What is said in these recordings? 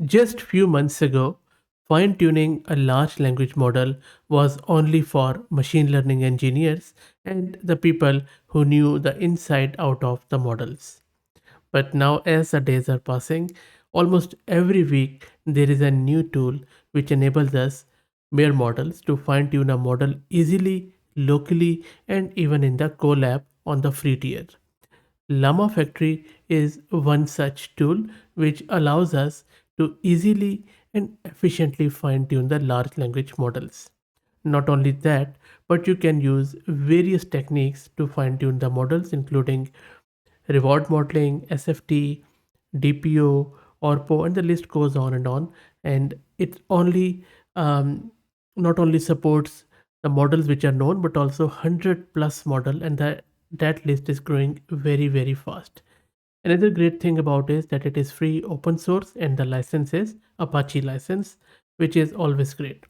Just few months ago, fine-tuning a large language model was only for machine learning engineers and the people who knew the inside out of the models. But now, as the days are passing, almost every week there is a new tool which enables us, mere models, to fine tune a model easily, locally, and even in the Colab on the free tier. LLaMA Factory is one such tool which allows us to easily and efficiently fine tune the large language models. Not only that, but you can use various techniques to fine tune the models, including reward modeling, SFT, DPO, ORPO, and the list goes on and on. And it only um, not only supports the models which are known, but also 100 plus model, and that list is growing very, very fast. Another great thing about it is that it is free, open source, and the license is Apache license, which is always great.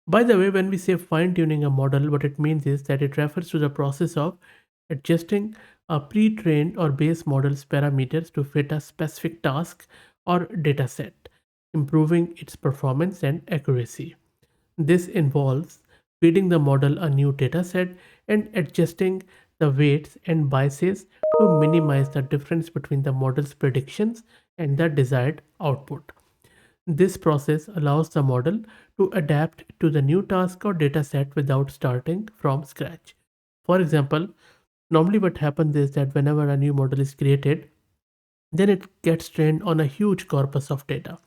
By the way, when we say fine tuning a model, what it means is that it refers to the process of adjusting a pre trained or base model's parameters to fit a specific task or data set, improving its performance and accuracy. This involves feeding the model a new data set and adjusting the weights and biases to minimize the difference between the model's predictions and the desired output. This process allows the model to adapt to the new task or dataset without starting from scratch. For example, normally what happens is that whenever a new model is created, then it gets trained on a huge corpus of data,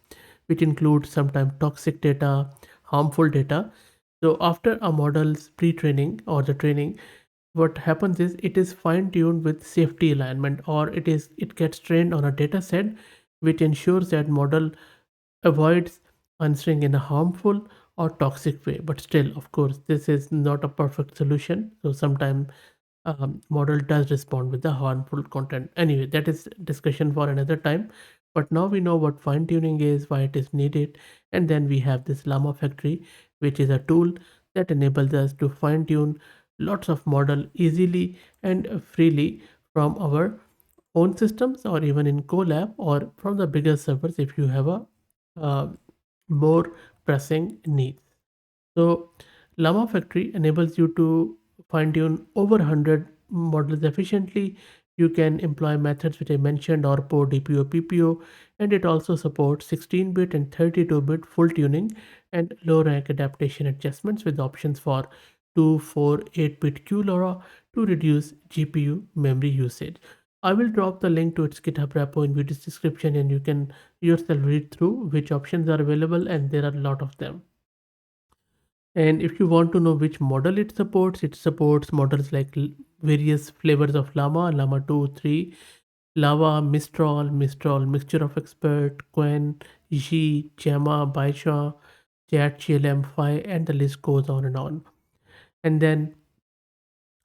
which includes sometimes toxic data, harmful data. So after a model's pre-training or the training, what happens is it is fine-tuned with safety alignment, or it gets trained on a data set which ensures that model avoids answering in a harmful or toxic way. But still, of course, this is not a perfect solution. So sometimes model does respond with the harmful content. Anyway, that is discussion for another time. But now we know what fine tuning is, why it is needed, and then we have this LLaMA Factory, which is a tool that enables us to fine tune lots of model easily and freely from our own systems or even in Colab or from the bigger servers if you have a uh, more pressing needs. So LLaMA Factory enables you to fine tune over 100 models efficiently. You can employ methods which I mentioned, ORPO, DPO, PPO, and it also supports 16-bit and 32-bit full tuning and low rank adaptation adjustments with options for 2, 4, 8-bit QLoRa to reduce GPU memory usage. I will drop the link to its GitHub repo in video's description, and you can yourself read through which options are available, and there are a lot of them. And if you want to know which model it supports models like various flavors of LLaMA, LLaMA 2, 3, Lava, Mistral, Mixture of Expert, Quen, G, Gemma, Baisha, Chat, GLM, 5, and the list goes on and on. And then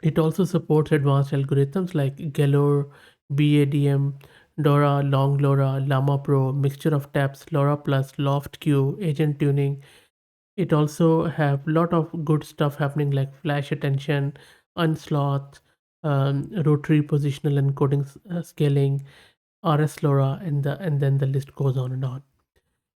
it also supports advanced algorithms like Galore, BADM, Dora, Long LoRa, Llama Pro, Mixture of Taps, LoRa Plus, Loft Q, Agent Tuning. It also have lot of good stuff happening like flash attention, unsloth, rotary positional encoding scaling, RS LoRa, and then the list goes on and on.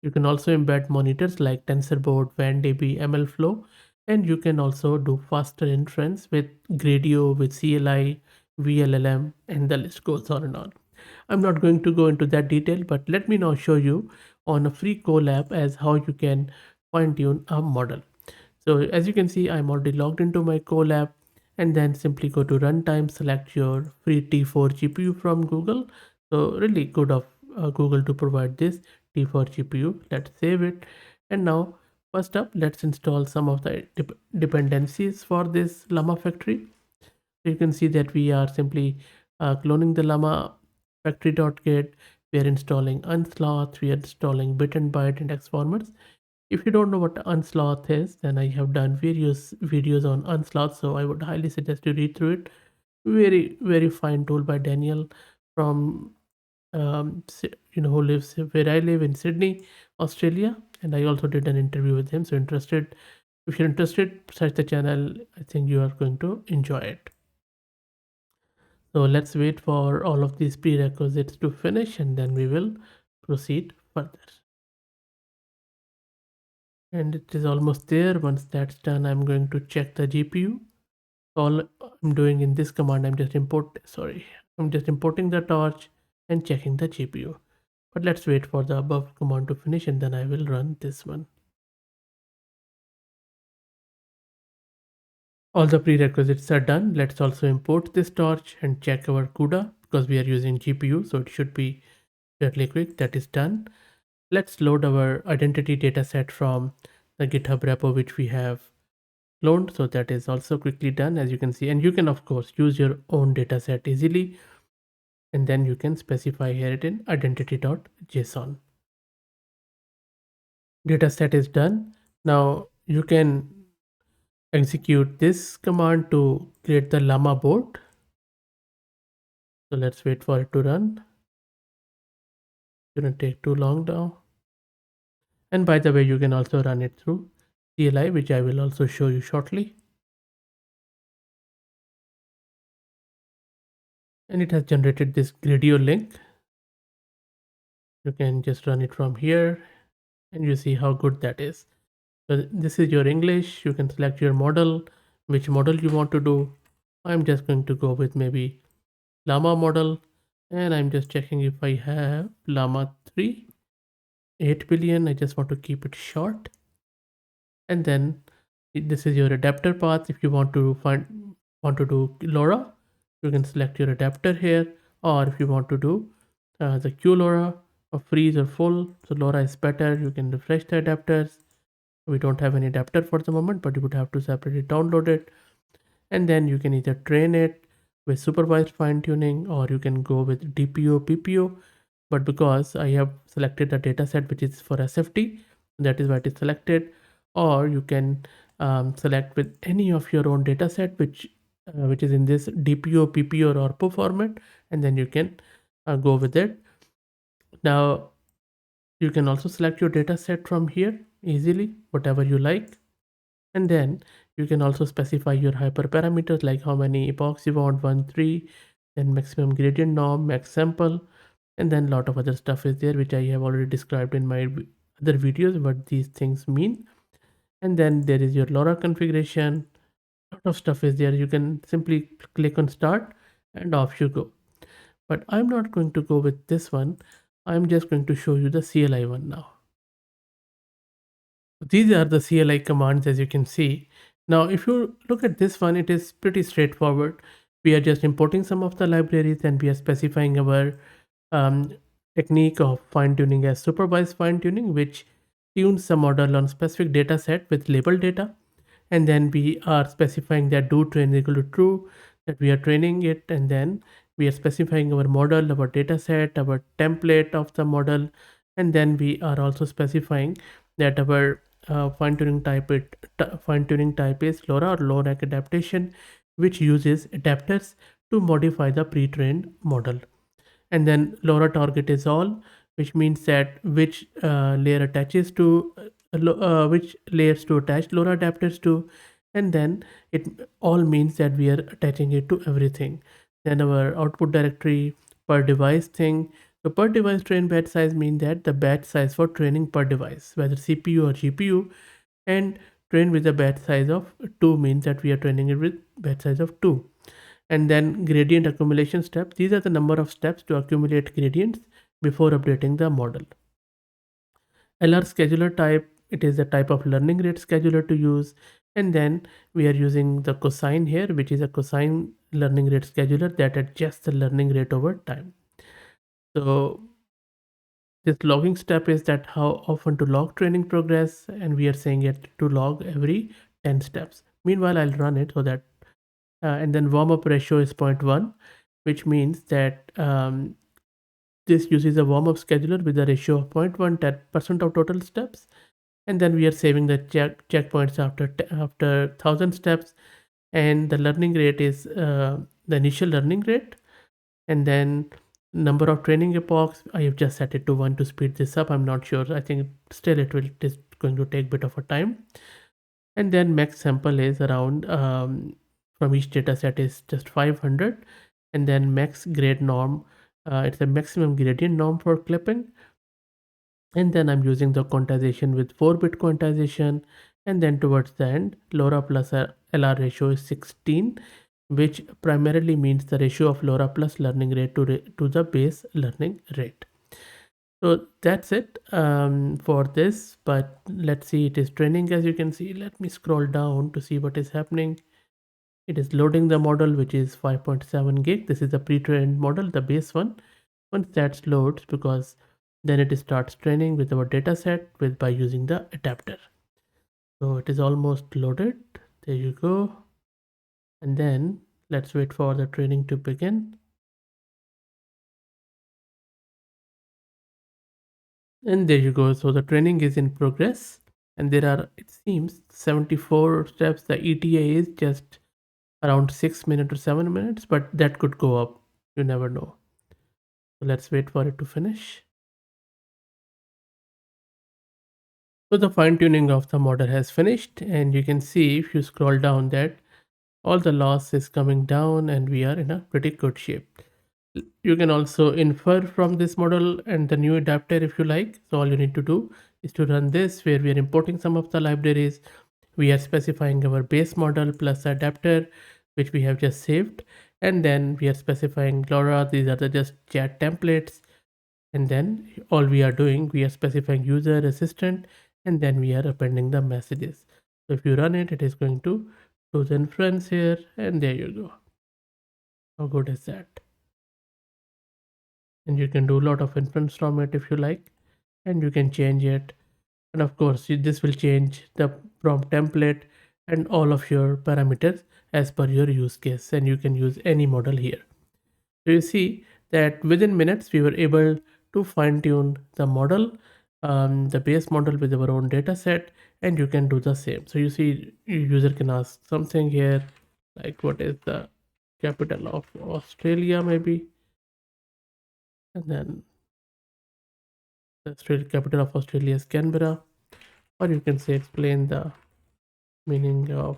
You can also embed monitors like TensorBoard, WAN-DB, MLflow, and you can also do faster inference with Gradio, with CLI, VLLM, and the list goes on and on. I'm not going to go into that detail, but let me now show you on a free Colab as how you can fine tune a model. So as you can see, I'm already logged into my Colab, and then simply go to runtime, select your free T4 GPU from Google. So really good of Google to provide this T4 GPU. Let's save it. And now first up, let's install some of the dependencies for this LLaMA Factory. So you can see that we are simply cloning the LLaMA factory.git. We are installing unsloth, we are installing bit and byte index formats. If you don't know what unsloth is, then I have done various videos on unsloth, so I would highly suggest you read through it. Very, very fine tool by Daniel from who lives where I live in Sydney, Australia, and I also did an interview with him. So if you're interested, search the channel. I think you are going to enjoy it. So let's wait for all of these prerequisites to finish, and then we will proceed further. and it is almost there. Once that's done, I'm going to check the GPU. All I'm doing in this command, I'm just importing the torch and checking the GPU. But let's wait for the above command to finish and then I will run this one. All the prerequisites are done. Let's also import this torch and check our CUDA because we are using GPU, so it should be fairly quick. That is done. Let's load our identity dataset from the GitHub repo which we have cloned. So that is also quickly done, as you can see. And you can of course use your own dataset easily. And then you can specify here it in identity.json. Dataset is done. Now you can execute this command to create the LLaMA board. So let's wait for it to run. Shouldn't take too long now. And by the way, you can also run it through CLI, which I will also show you shortly. And it has generated this Gradio link. You can just run it from here and you see how good that is. So this is your English. You can select your model, which model you want to do. I'm just going to go with maybe LLaMA model, and I'm just checking if I have LLaMA 3, 8 billion. I just want to keep it short. And then this is your adapter path. If you want to do LoRa, you can select your adapter here, or if you want to do the Q LoRa or freeze or full, so LoRa is better. You can refresh the adapters. We don't have any adapter for the moment, but you would have to separately download it. And then you can either train it with supervised fine tuning or you can go with DPO, PPO. But because I have selected a dataset which is for SFT, that is why it is selected. Or you can select with any of your own dataset which is in this DPO, PPO or ORPO format, and then you can go with it. Now you can also select your dataset from here easily, whatever you like. And then you can also specify your hyperparameters like how many epochs you want, 1, 3, then maximum gradient norm, max sample, and then a lot of other stuff is there which I have already described in my other videos what these things mean. And then there is your LoRa configuration. A lot of stuff is there. You can simply click on start and off you go. But I'm not going to go with this one. I'm just going to show you the CLI one now. These are the CLI commands, as you can see. Now, if you look at this one, it is pretty straightforward. We are just importing some of the libraries and we are specifying our um, technique of fine tuning as supervised fine tuning, which tunes the model on specific data set with labeled data. And then we are specifying that do train is equal to true, that we are training it, and then we are specifying our model, our data set, our template of the model, and then we are also specifying that our fine tuning type is LoRa or low rack adaptation, which uses adapters to modify the pre-trained model. And then LoRa target is all, which means that which layer attaches to which layers to attach LoRa adapters to, and then it all means that we are attaching it to everything. Then our output directory per device thing. So per device train batch size means that the batch size for training per device, whether CPU or GPU, and train with a batch size of 2 means that we are training it with batch size of 2. And then gradient accumulation steps. These are the number of steps to accumulate gradients before updating the model. LR scheduler type, it is a type of learning rate scheduler to use. And then we are using the cosine here, which is a cosine learning rate scheduler that adjusts the learning rate over time. So this logging step is that how often to log training progress, and we are saying it to log every 10 steps. Meanwhile, I'll run it so that and then warm up ratio is 0.1, which means that this uses a warm up scheduler with a ratio of 0.1, 10% of total steps. And then we are saving the checkpoints after 1000 steps. And the learning rate is the initial learning rate. And then number of training epochs, I have just set it to 1 to speed this up. I'm not sure. I think still it is going to take a bit of a time. And then max sample is around from each data set is just 500. And then max grade norm, it's a maximum gradient norm for clipping. And then I'm using the quantization with 4-bit quantization. And then towards the end, LoRa plus LR ratio is 16, which primarily means the ratio of LoRa plus learning rate to the base learning rate. So that's it for this, but let's see, it is training. As you can see, let me scroll down to see what is happening. It is loading the model, which is 5.7 gig. This is the pre-trained model, the base one. Once that loads, because then it starts training with our data set by using the adapter. So it is almost loaded. There you go. And then let's wait for the training to begin. And there you go. So the training is in progress, and there are, it seems, 74 steps. The ETA is just around 6 minutes or 7 minutes, but that could go up. You never know. So let's wait for it to finish. So the fine tuning of the model has finished, and you can see if you scroll down that all the loss is coming down and we are in a pretty good shape. You can also infer from this model and the new adapter if you like. So all you need to do is to run this, where we are importing some of the libraries. We are specifying our base model plus adapter, which we have just saved. And then we are specifying LoRa. These are the just chat templates. And then all we are doing, we are specifying user assistant, and then we are appending the messages. So if you run it, it is going to do the inference here, and there you go. How good is that? And you can do a lot of inference from it if you like, and you can change it. And of course, this will change the prompt template and all of your parameters as per your use case, and you can use any model here. So you see that within minutes we were able to fine tune the model, the base model with our own data set, and you can do the same. So you see, user can ask something here like what is the capital of Australia maybe, and then the capital of Australia is Canberra, or you can say explain the meaning of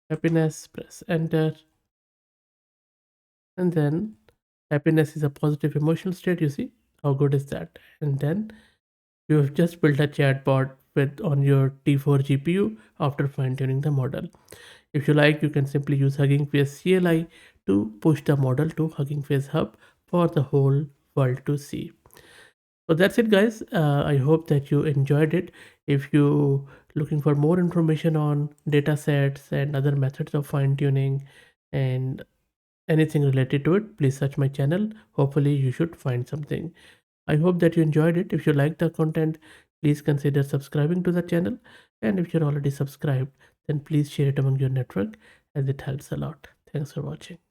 happiness, press enter, and then happiness is a positive emotional state. You see how good is that? And then you have just built a chatbot with on your T4 GPU after fine-tuning the model. If you like, you can simply use Hugging Face CLI to push the model to Hugging Face Hub for the whole world to see. So that's it, guys. I hope that you enjoyed it. If you looking for more information on data sets and other methods of fine-tuning and anything related to it, please search my channel. Hopefully you should find something. I hope that you enjoyed it. If you like the content, please consider subscribing to the channel. And if you're already subscribed, then please share it among your network, as it helps a lot. Thanks for watching.